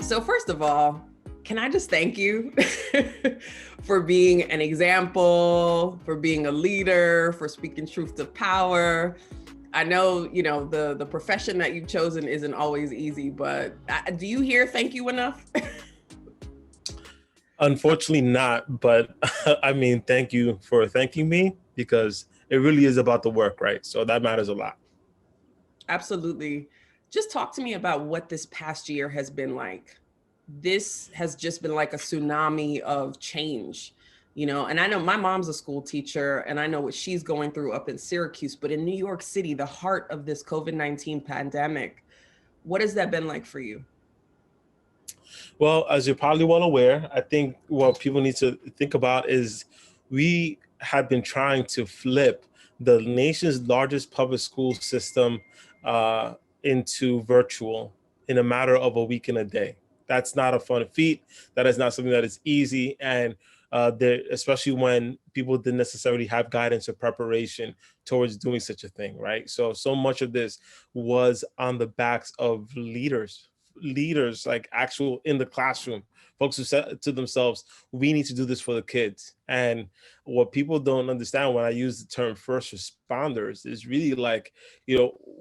So first of all, can I just thank you for being an example, for being a leader, for speaking truth to power. I know, the profession that you've chosen isn't always easy, but do you hear thank you enough? Unfortunately not, but I mean, thank you for thanking me because it really is about the work, right? So that matters a lot. Absolutely. Just talk to me about what this past year has been like. This has just been like a tsunami of change, and I know my mom's a school teacher and I know what she's going through up in Syracuse, but in New York City, the heart of this COVID-19 pandemic, what has that been like for you? Well, as you're probably well aware, I think what people need to think about is we have been trying to flip the nation's largest public school system uh, into virtual in a matter of a week and a day. That's not a fun feat. That is not something that is easy. And there, especially when people didn't necessarily have guidance or preparation towards doing such a thing, right? So much of this was on the backs of leaders like actual in the classroom, folks who said to themselves, we need to do this for the kids. And what people don't understand when I use the term first responders is really like,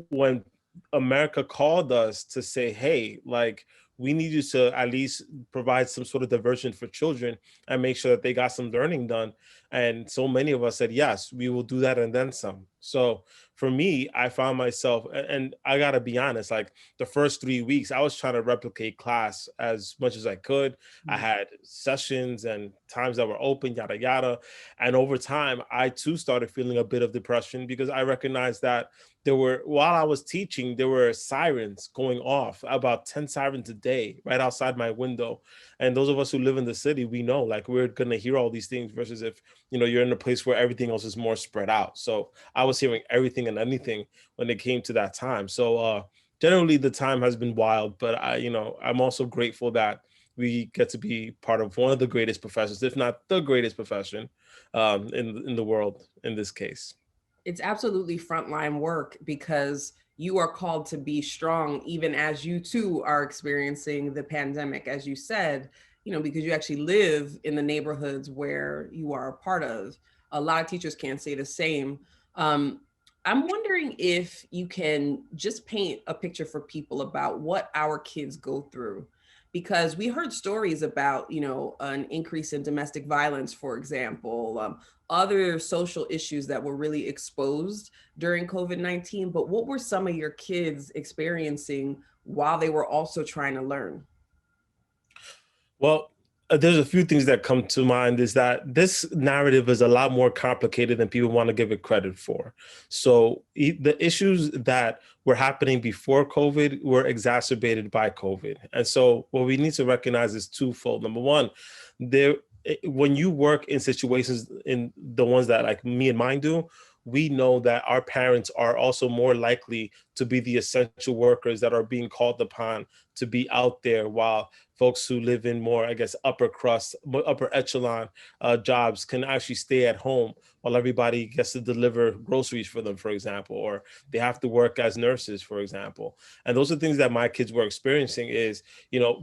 when America called us to say, hey, like, we need you to at least provide some sort of diversion for children and make sure that they got some learning done. And so many of us said, yes, we will do that and then some. So for me, I found myself, and I gotta be honest, like the first 3 weeks, I was trying to replicate class as much as I could. I Mm. had sessions and times that were open, yada, yada. And over time, I too started feeling a bit of depression because I recognized that while I was teaching, there were sirens going off, about 10 sirens a day right outside my window. And those of us who live in the city, we know like we're going to hear all these things versus if, you're in a place where everything else is more spread out. So I was hearing everything and anything when it came to that time. So generally the time has been wild, but I'm also grateful that we get to be part of one of the greatest professions, if not the greatest profession in the world in this case. It's absolutely frontline work because you are called to be strong even as you too are experiencing the pandemic, as you said, because you actually live in the neighborhoods where you are a part of. A lot of teachers can't say the same. um, I'm wondering if you can just paint a picture for people about what our kids go through, because we heard stories about an increase in domestic violence, for example, other social issues that were really exposed during COVID-19. But what were some of your kids experiencing while they were also trying to learn? Well, there's a few things that come to mind is that this narrative is a lot more complicated than people want to give it credit for. So the issues that were happening before COVID were exacerbated by COVID. And so what we need to recognize is twofold. Number one, when you work in situations in the ones that like me and mine do, we know that our parents are also more likely to be the essential workers that are being called upon to be out there while folks who live in more, I guess, upper crust, upper echelon jobs can actually stay at home while everybody gets to deliver groceries for them, for example, or they have to work as nurses, for example. And those are things that my kids were experiencing is,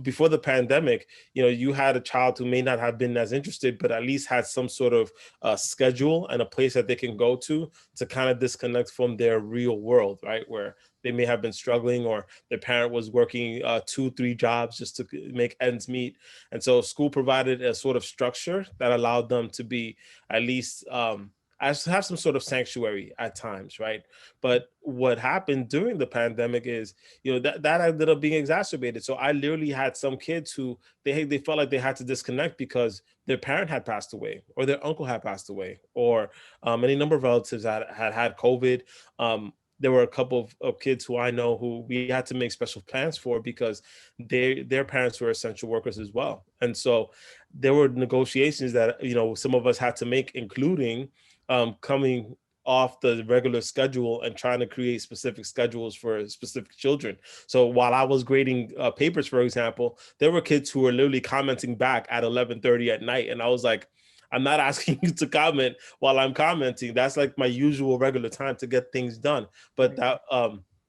before the pandemic, you had a child who may not have been as interested, but at least had some sort of schedule and a place that they can go to kind of disconnect from their real world, right? Where they may have been struggling or their parent was working 2, 3 jobs just to make ends meet. And so school provided a sort of structure that allowed them to be at least as have some sort of sanctuary at times, right? But what happened during the pandemic is, that ended up being exacerbated. So I literally had some kids who they felt like they had to disconnect because their parent had passed away or their uncle had passed away or any number of relatives that had COVID. There were a couple of kids who I know who we had to make special plans for because their parents were essential workers as well. And so there were negotiations that some of us had to make, including coming off the regular schedule and trying to create specific schedules for specific children. So while I was grading papers, for example, there were kids who were literally commenting back at 11:30 at night, and I was like, I'm not asking you to comment while I'm commenting. That's like my usual regular time to get things done. Right. But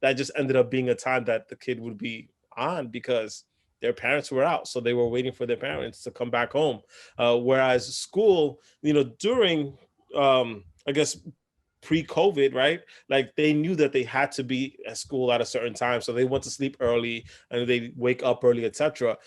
that just ended up being a time that the kid would be on because their parents were out, so they were waiting for their parents to come back home. Whereas school, during I guess pre-COVID, right? Like they knew that they had to be at school at a certain time, so they went to sleep early and they wake up early, etc.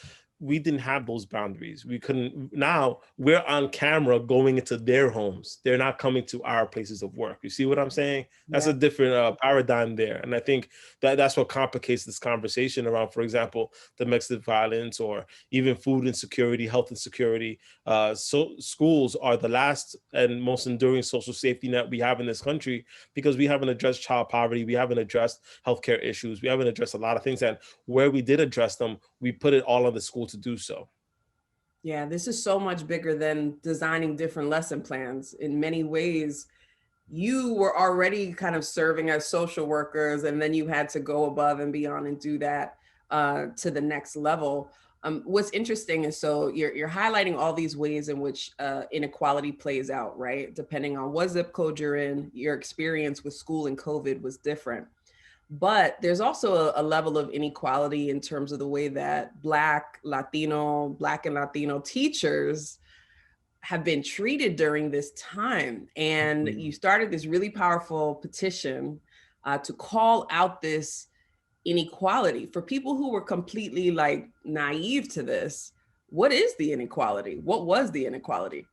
We didn't have those boundaries. We couldn't. Now we're on camera going into their homes. They're not coming to our places of work. You see what I'm saying? That's Yeah. a different paradigm there, and I think that's what complicates this conversation around, for example, domestic violence or even food insecurity, health insecurity. So schools are the last and most enduring social safety net we have in this country, because we haven't addressed child poverty, we haven't addressed healthcare issues, we haven't addressed a lot of things, and where we did address them, we put it all on the school to do so. Yeah, this is so much bigger than designing different lesson plans. In many ways, you were already kind of serving as social workers, and then you had to go above and beyond and do that to the next level. What's interesting is, so you're highlighting all these ways in which inequality plays out, right? Depending on what zip code you're in, your experience with school and COVID was different. But there's also a level of inequality in terms of the way that Black and Latino teachers have been treated during this time. And you started this really powerful petition to call out this inequality for people who were completely like naive to this. What is the inequality? What was the inequality?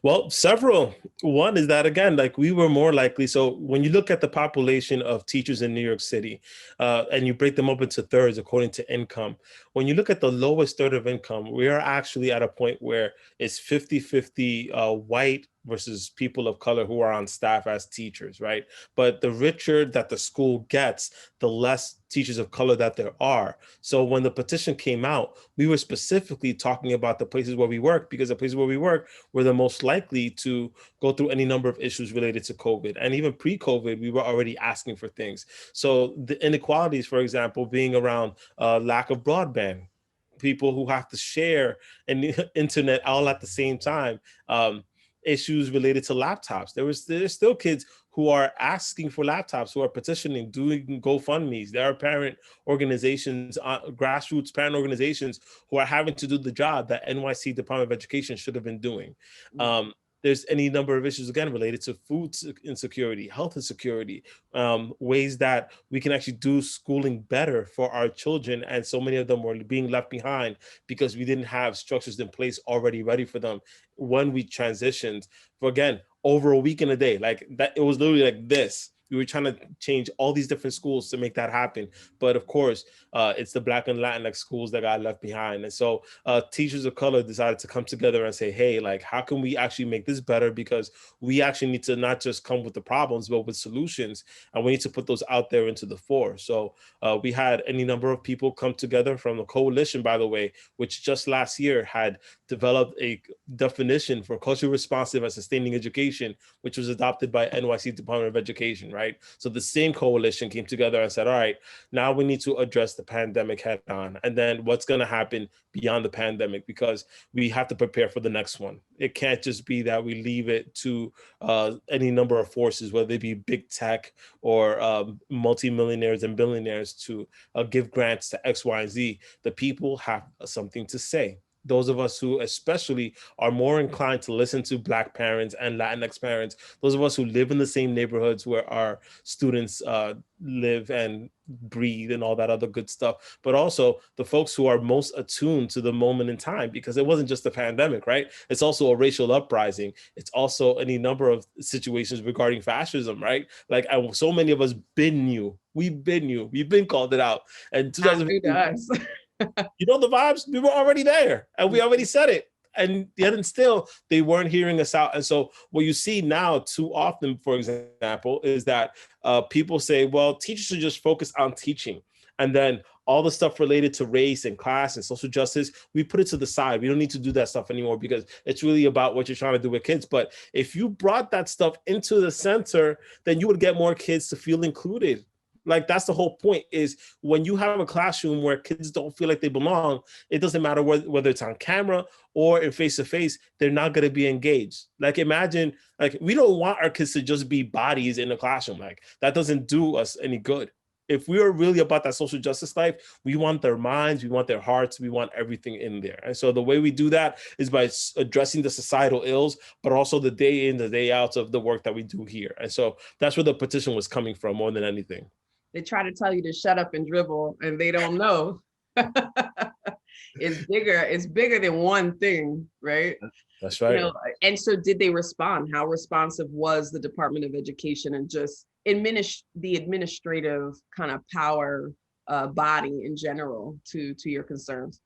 Well, several. One is that, again, like we were more likely. So when you look at the population of teachers in New York City, and you break them up into thirds according to income, when you look at the lowest third of income, we are actually at a point where it's 50-50 white versus people of color who are on staff as teachers, right? But the richer that the school gets, the less teachers of color that there are. So when the petition came out, we were specifically talking about the places where we work, because the places where we work were the most likely to go through any number of issues related to COVID. And even pre-COVID, we were already asking for things. So the inequalities, for example, being around lack of broadband, people who have to share an internet all at the same time, issues related to laptops. There's still kids who are asking for laptops, who are petitioning, doing GoFundMe's. There are parent organizations, grassroots parent organizations, who are having to do the job that NYC Department of Education should have been doing. There's any number of issues, again, related to food insecurity, health insecurity, ways that we can actually do schooling better for our children. And so many of them were being left behind because we didn't have structures in place already ready for them when we transitioned, for, again, over a week and a day. Like that, it was literally like this. We were trying to change all these different schools to make that happen. But of course, it's the Black and Latinx schools that got left behind. And so teachers of color decided to come together and say, hey, like, how can we actually make this better? Because we actually need to not just come with the problems, but with solutions. And we need to put those out there into the fore. So we had any number of people come together from the coalition, by the way, which just last year had developed a definition for culturally responsive and sustaining education, which was adopted by NYC Department of Education, right? So the same coalition came together and said, all right, now we need to address the pandemic head on. And then what's going to happen beyond the pandemic, because we have to prepare for the next one. It can't just be that we leave it to any number of forces, whether they be big tech or multimillionaires and billionaires, to give grants to X, Y, and Z. The people have something to say. Those of us who especially are more inclined to listen to Black parents and Latinx parents, those of us who live in the same neighborhoods where our students live and breathe and all that other good stuff, but also the folks who are most attuned to the moment in time, because it wasn't just a pandemic, right? It's also a racial uprising. It's also any number of situations regarding fascism, right? Like so many of us we've been called it out. And Not new to 2015, us. you know the vibes, we were already there and we already said it, and yet and still they weren't hearing us out. And so what you see now too often, for example, is that people say, well, teachers should just focus on teaching, and then all the stuff related to race and class and social justice, we put it to the side. We don't need to do that stuff anymore because it's really about what you're trying to do with kids. But if you brought that stuff into the center, then you would get more kids to feel included. Like that's the whole point, is when you have a classroom where kids don't feel like they belong, it doesn't matter whether it's on camera or in face-to-face, they're not going to be engaged. Like imagine, like we don't want our kids to just be bodies in the classroom. Like that doesn't do us any good. if we are really about that social justice life, we want their minds, we want their hearts, we want everything in there. And so the way we do that is by addressing the societal ills, but also the day in, the day out of the work that we do here. And so that's where the petition was coming from more than anything. They try to tell you to shut up and dribble, and they don't know. It's bigger than one thing, right? That's right. And so did they respond? How responsive was the Department of Education and just the administrative kind of power body in general to your concerns?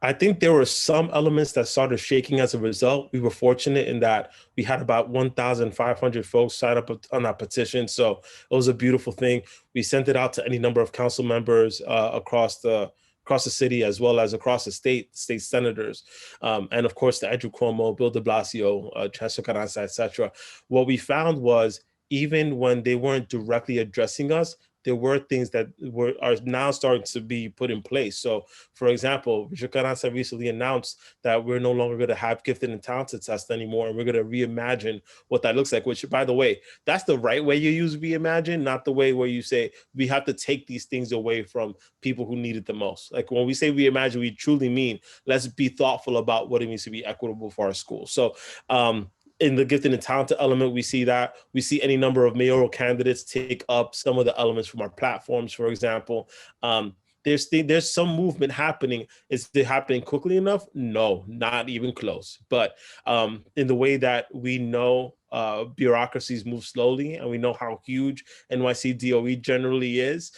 I think there were some elements that started shaking as a result. We were fortunate in that we had about 1,500 folks sign up on that petition. So it was a beautiful thing. We sent it out to any number of council members across the city, as well as across the state senators, and of course the Andrew Cuomo, Bill de Blasio, Chancellor Carranza, etc. What we found was, even when they weren't directly addressing us, there were things that are now starting to be put in place. So, for example, Richard Carranza recently announced that we're no longer going to have gifted and talented tests anymore, and we're going to reimagine what that looks like, which, by the way, that's the right way you use reimagine, not the way where you say we have to take these things away from people who need it the most. Like when we say reimagine, we truly mean let's be thoughtful about what it means to be equitable for our schools. So, in the gifted and talented element, we see that. We see any number of mayoral candidates take up some of the elements from our platforms, for example. There's some movement happening. Is it happening quickly enough? No, not even close. But in the way that we know bureaucracies move slowly, and we know how huge NYC DOE generally is,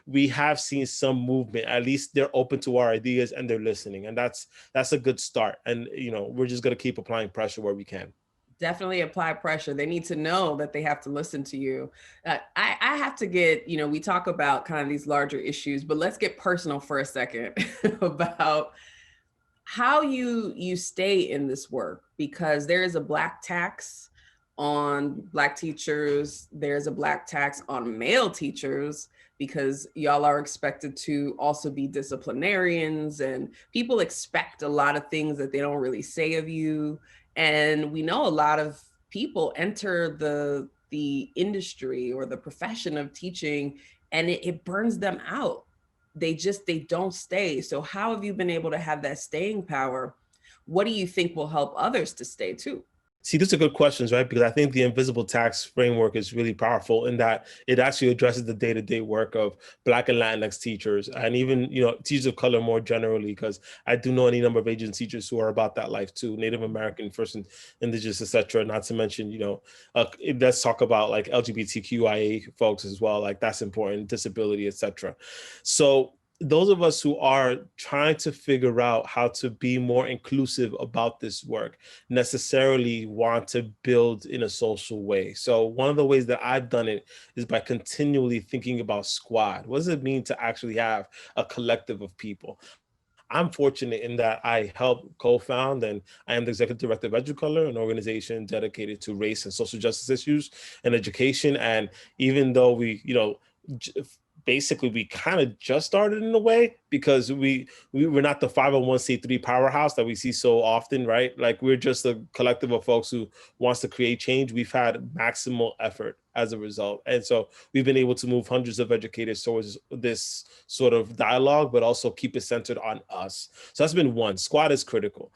we have seen some movement. At least they're open to our ideas and they're listening, and that's a good start. And we're just going to keep applying pressure where we can. Definitely apply pressure. They need to know that they have to listen to you. I have to get, we talk about kind of these larger issues, but let's get personal for a second about how you stay in this work, because there is a Black tax on Black teachers. There's a Black tax on male teachers, because y'all are expected to also be disciplinarians, and people expect a lot of things that they don't really say of you. And we know a lot of people enter the industry or the profession of teaching, and it burns them out. They don't stay. So how have you been able to have that staying power? What do you think will help others to stay too? See, these are good questions, right? Because I think the invisible tax framework is really powerful in that it actually addresses the day-to-day work of Black and Latinx teachers, and even, teachers of color more generally, because I do know any number of Asian teachers who are about that life too, Native American, First and Indigenous, etc. Not to mention, let's talk about like LGBTQIA folks as well. Like that's important, disability, etc. So those of us who are trying to figure out how to be more inclusive about this work necessarily want to build in a social way. So one of the ways that I've done it is by continually thinking about squad. What does it mean to actually have a collective of people? I'm fortunate in that I helped co-found, and I am the executive director of Educator, an organization dedicated to race and social justice issues and education. And even though we, basically we kind of just started in a way, because we were not the 501c3 powerhouse that we see so often, right? Like we're just a collective of folks who wants to create change. We've had maximal effort as a result. And so we've been able to move hundreds of educators towards this sort of dialogue, but also keep it centered on us. So that's been one. Squad is critical.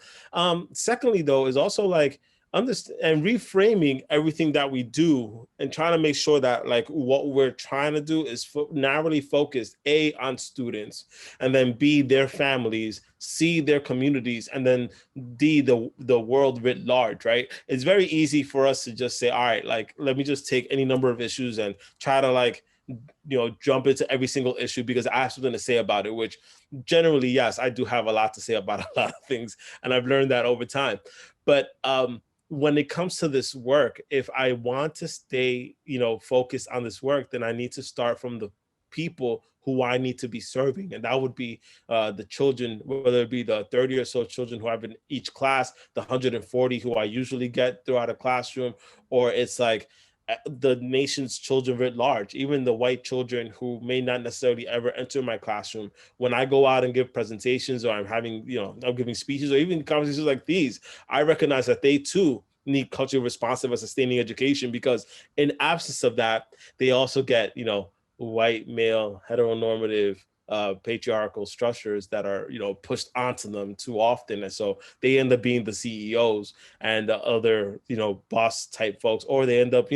Secondly, though, is also like understand and reframing everything that we do, and trying to make sure that like what we're trying to do is narrowly focused, A, on students, and then B, their families, C, their communities, and then D, the world writ large, right? It's very easy for us to just say, all right, like, let me just take any number of issues and try to like, jump into every single issue because I have something to say about it, which generally, yes, I do have a lot to say about a lot of things. And I've learned that over time. But when it comes to this work, if I want to stay, focused on this work, then I need to start from the people who I need to be serving. And that would be the children, whether it be the 30 or so children who have in each class, the 140 who I usually get throughout a classroom, or it's like the nation's children writ large, even the white children who may not necessarily ever enter my classroom. When I go out and give presentations, or I'm having, I'm giving speeches, or even conversations like these, I recognize that they too need culturally responsive and sustaining education, because in absence of that, they also get, white male heteronormative patriarchal structures that are pushed onto them too often, and so they end up being the CEOs and the other boss type folks, or they end up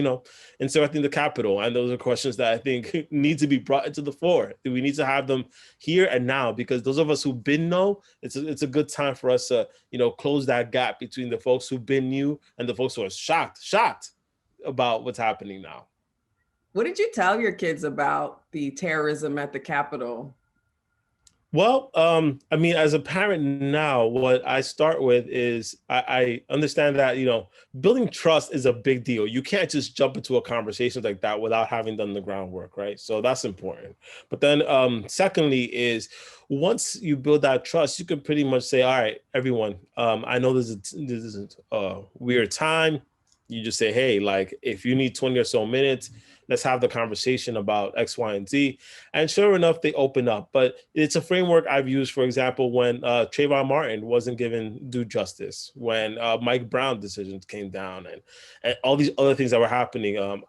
insurrecting the capital. And those are questions that I think need to be brought into the fore. We need to have them here and now, because those of us who've been know, it's a good time for us to close that gap between the folks who've been new and the folks who are shocked about what's happening now. What did you tell your kids about the terrorism at the Capitol? Well, I mean, as a parent now, what I start with is I understand that, building trust is a big deal. You can't just jump into a conversation like that without having done the groundwork, right? So that's important. But then, secondly, is once you build that trust, you can pretty much say, all right, everyone, I know this is a weird time. You just say, hey, like, if you need 20 or so minutes, let's have the conversation about X, Y, and Z. And sure enough, they open up. But it's a framework I've used, for example, when Trayvon Martin wasn't given due justice, when Mike Brown decisions came down, and all these other things that were happening.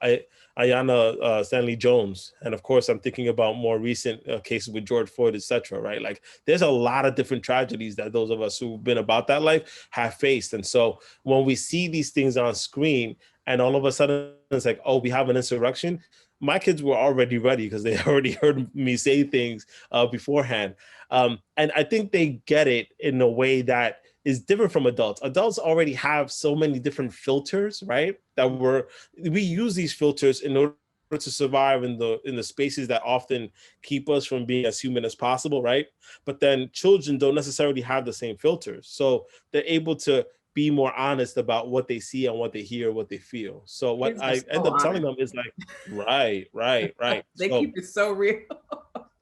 Ayanna Stanley Jones. And of course, I'm thinking about more recent cases with George Floyd, et cetera, right? Like, there's a lot of different tragedies that those of us who've been about that life have faced. And so when we see these things on screen, and all of a sudden it's like, oh, we have an insurrection. My kids were already ready because they already heard me say things beforehand. And I think they get it in a way that is different from adults. Adults already have so many different filters, right? We use these filters in order to survive in the spaces that often keep us from being as human as possible, right? But then children don't necessarily have the same filters. So they're able to be more honest about what they see and what they hear, what they feel. So what Kids are I end so up telling honest. them is like, right. They So keep it so real.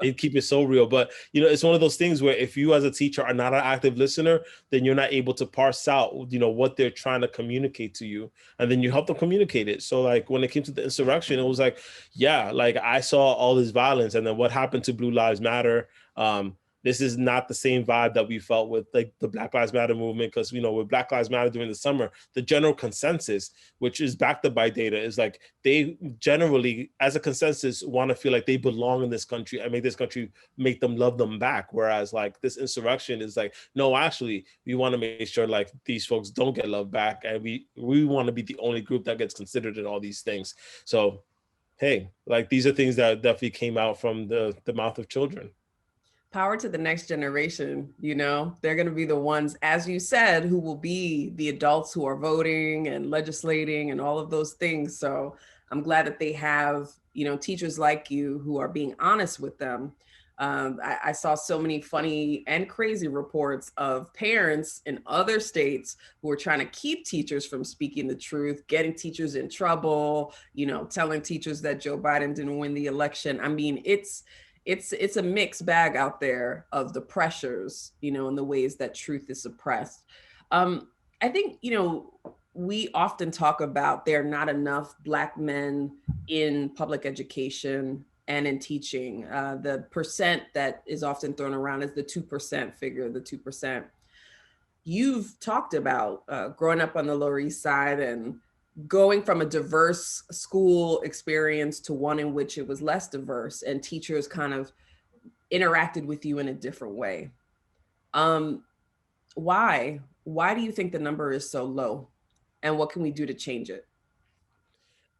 they keep it so real. But it's one of those things where if you as a teacher are not an active listener, then you're not able to parse out, what they're trying to communicate to you. And then you help them communicate it. So like when it came to the insurrection, it was like, yeah, like I saw all this violence. And then what happened to Blue Lives Matter? This is not the same vibe that we felt with like the Black Lives Matter movement, because with Black Lives Matter during the summer, the general consensus, which is backed up by data, is like they generally, as a consensus, want to feel like they belong in this country and make this country make them love them back. Whereas like this insurrection is like, no, actually, we want to make sure like these folks don't get love back, and we want to be the only group that gets considered in all these things. So hey, like these are things that definitely came out from the mouth of children. Power to the next generation. They're going to be the ones, as you said, who will be the adults who are voting and legislating and all of those things. So I'm glad that they have teachers like you who are being honest with them. I saw so many funny and crazy reports of parents in other states who are trying to keep teachers from speaking the truth, getting teachers in trouble, telling teachers that Joe Biden didn't win the election. I mean, it's a mixed bag out there of the pressures, and the ways that truth is suppressed. I think, we often talk about there are not enough Black men in public education and in teaching. The percent that is often thrown around is the 2% figure, the 2%. You've talked about growing up on the Lower East Side and going from a diverse school experience to one in which it was less diverse and teachers kind of interacted with you in a different way. Um, why do you think the number is so low, and what can we do to change it?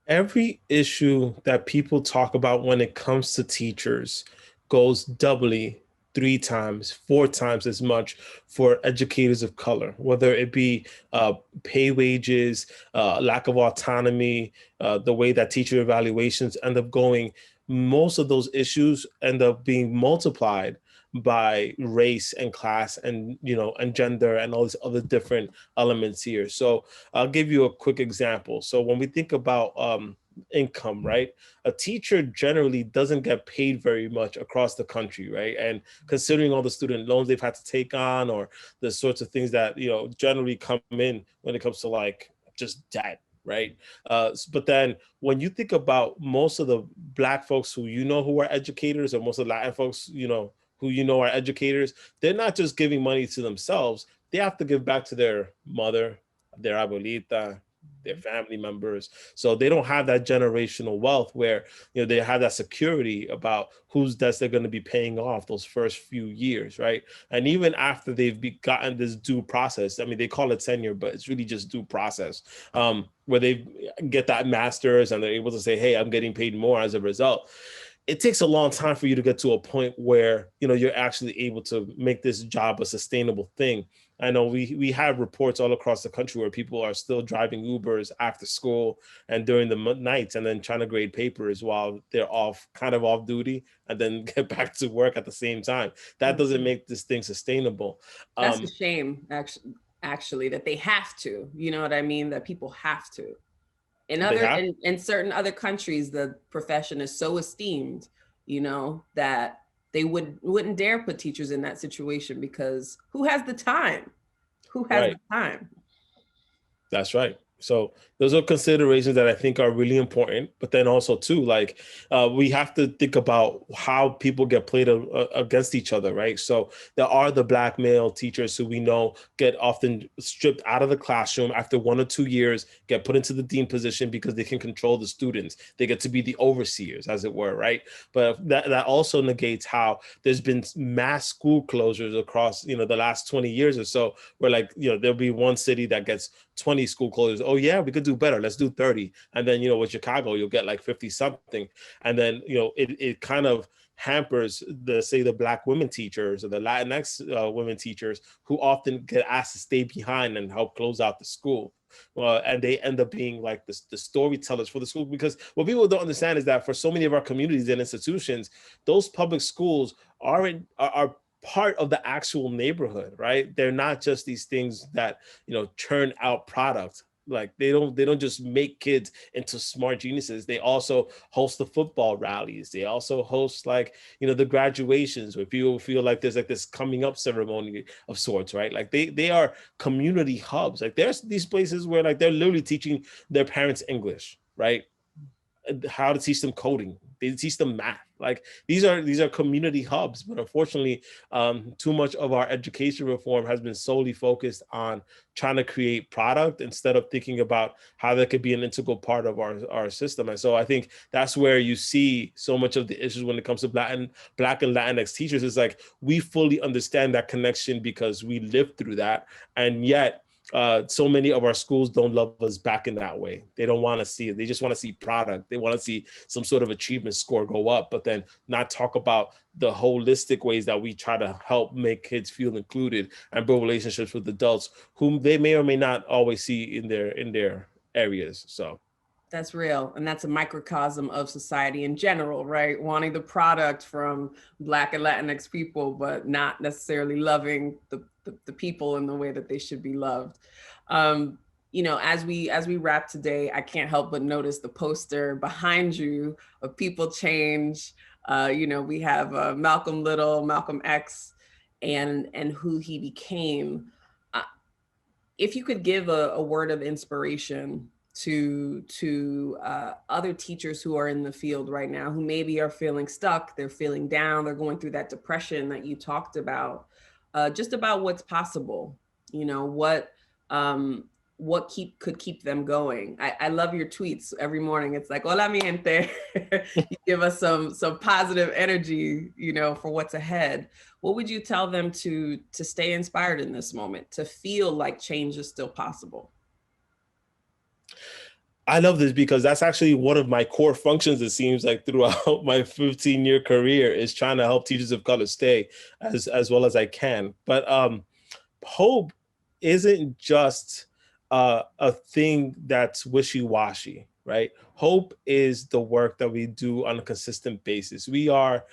Every issue that people talk about when it comes to teachers goes doubly, three times, four times as much for educators of color, whether it be pay wages, lack of autonomy, the way that teacher evaluations end up going. Most of those issues end up being multiplied by race and class and and gender and all these other different elements here. So I'll give you a quick example. So when we think about income, right? A teacher generally doesn't get paid very much across the country, right? And considering all the student loans they've had to take on, or the sorts of things that generally come in when it comes to like just debt, right? But then when you think about most of the Black folks who are educators, or most of the Latin folks who are educators, they're not just giving money to themselves. They have to give back to their mother, their abuelita, their family members. So they don't have that generational wealth where, they have that security about whose debts they're going to be paying off those first few years, right? And even after they've gotten this due process, I mean, they call it tenure, but it's really just due process, where they get that master's and they're able to say, hey, I'm getting paid more as a result. It takes a long time for you to get to a point where, you're actually able to make this job a sustainable thing. I know we have reports all across the country where people are still driving Ubers after school and during the nights, and then trying to grade papers while they're kind of off duty, and then get back to work at the same time. That doesn't make this thing sustainable. That's a shame, actually, that they have to, you know what I mean? That people have to. They have. In certain other countries, the profession is so esteemed, that they wouldn't dare put teachers in that situation, because who has the time? Who has Right. the time? That's right. So those are considerations that I think are really important. But then also too, like, we have to think about how people get played against each other, right? So there are the Black male teachers who we know get often stripped out of the classroom after 1 or 2 years, get put into the dean position because they can control the students. They get to be the overseers, as it were, right? But that also negates how there's been mass school closures across, the last 20 years or so, where, like, there'll be one city that gets 20 school closures. Oh yeah, we could do better. Let's do 30. And then, with Chicago, you'll get like 50 something. And then, it kind of hampers the Black women teachers or the Latinx women teachers, who often get asked to stay behind and help close out the school. And they end up being like the storytellers for the school, because what people don't understand is that for so many of our communities and institutions, those public schools are part of the actual neighborhood, right? They're not just these things that, churn out product. Like they don't just make kids into smart geniuses. They also host the football rallies. They also host, like, the graduations, where people feel like there's like this coming up ceremony of sorts, right? Like they are community hubs. Like there's these places where, like, they're literally teaching their parents English, right? How to teach them coding. They teach them math. Like these are community hubs. But unfortunately, too much of our education reform has been solely focused on trying to create product instead of thinking about how that could be an integral part of our system. And so I think that's where you see so much of the issues when it comes to Black and Latinx teachers. Is like, we fully understand that connection because we lived through that, and yet so many of our schools don't love us back in that way. They don't want to see it. They just want to see product. They want to see some sort of achievement score go up, but then not talk about the holistic ways that we try to help make kids feel included and build relationships with adults whom they may or may not always see in their areas. So That's real. And that's a microcosm of society in general, right? Wanting the product from Black and Latinx people, but not necessarily loving the people in the way that they should be loved. As we wrap today, I can't help but notice the poster behind you of People Change. We have Malcolm Little, Malcolm X, and who he became. If you could give a word of inspiration to other teachers who are in the field right now, who maybe are feeling stuck, they're feeling down, they're going through that depression that you talked about, just about what's possible, could keep them going. I love your tweets every morning. It's like, hola mi gente. You give us some positive energy, for what's ahead. What would you tell them to stay inspired in this moment, to feel like change is still possible? I love this because that's actually one of my core functions, it seems like, throughout my 15-year career, is trying to help teachers of color stay as well as I can. But hope isn't just a thing that's wishy-washy, right? Hope is the work that we do on a consistent basis. We are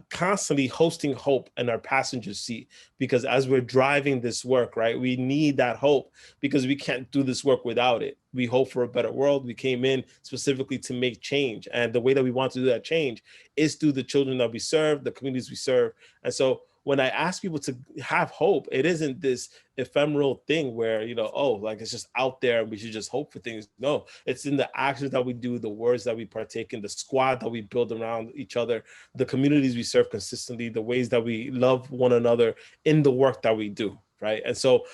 constantly hosting hope in our passenger seat, because as we're driving this work, right, we need that hope because we can't do this work without it. We hope for a better world. We came in specifically to make change, and the way that we want to do that change is through the children that we serve, the communities we serve. And so when I ask people to have hope, it isn't this ephemeral thing where, oh, like it's just out there and we should just hope for things. No, it's in the actions that we do, the words that we partake in, the squad that we build around each other, the communities we serve consistently, the ways that we love one another in the work that we do, right? And so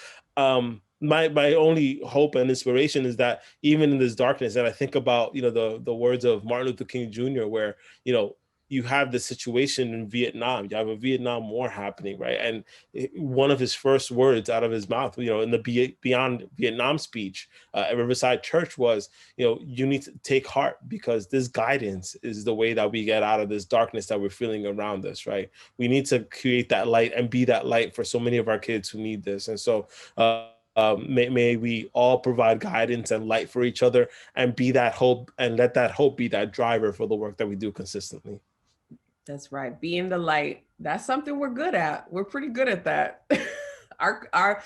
my only hope and inspiration is that even in this darkness, and I think about, the words of Martin Luther King Jr., where, you have the situation in Vietnam, you have a Vietnam War happening, right? And one of his first words out of his mouth, in the Beyond Vietnam speech at Riverside Church was, you need to take heart, because this guidance is the way that we get out of this darkness that we're feeling around us, right? We need to create that light and be that light for so many of our kids who need this. And so, may we all provide guidance and light for each other, and be that hope, and let that hope be that driver for the work that we do consistently. That's right. Being the light. That's something we're good at. We're pretty good at that. our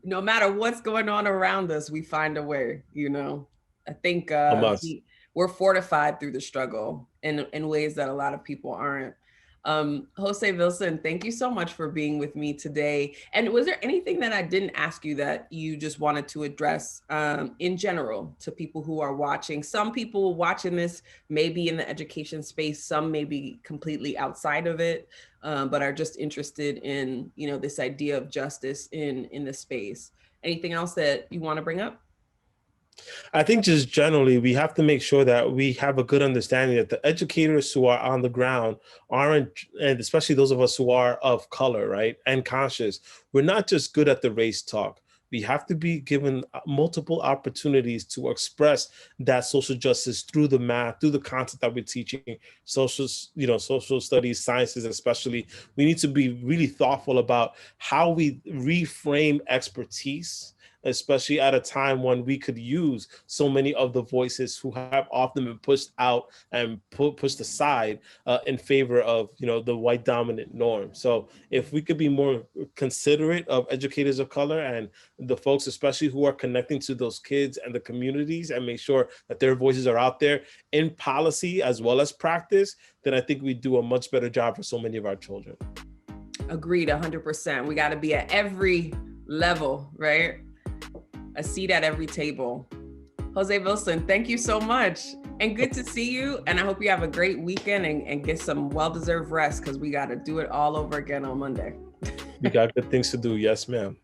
no matter what's going on around us, we find a way, I think A must. we're fortified through the struggle in ways that a lot of people aren't. Jose Vilson, thank you so much for being with me today. And was there anything that I didn't ask you that you just wanted to address in general to people who are watching? Some people watching this may be in the education space, some may be completely outside of it, but are just interested in, this idea of justice in the space. Anything else that you want to bring up? I think just generally, we have to make sure that we have a good understanding that the educators who are on the ground aren't, and especially those of us who are of color, right, and conscious, we're not just good at the race talk. We have to be given multiple opportunities to express that social justice through the math, through the content that we're teaching, social studies, sciences, especially. We need to be really thoughtful about how we reframe expertise, especially at a time when we could use so many of the voices who have often been pushed out and pushed aside in favor of, the white dominant norm. So if we could be more considerate of educators of color and the folks, especially who are connecting to those kids and the communities, and make sure that their voices are out there in policy as well as practice, then I think we do a much better job for so many of our children. Agreed, 100%. We got to be at every level, right? A seat at every table. Jose Vilson, thank you so much. And good to see you. And I hope you have a great weekend and get some well-deserved rest, because we got to do it all over again on Monday. We got good things to do. Yes, ma'am.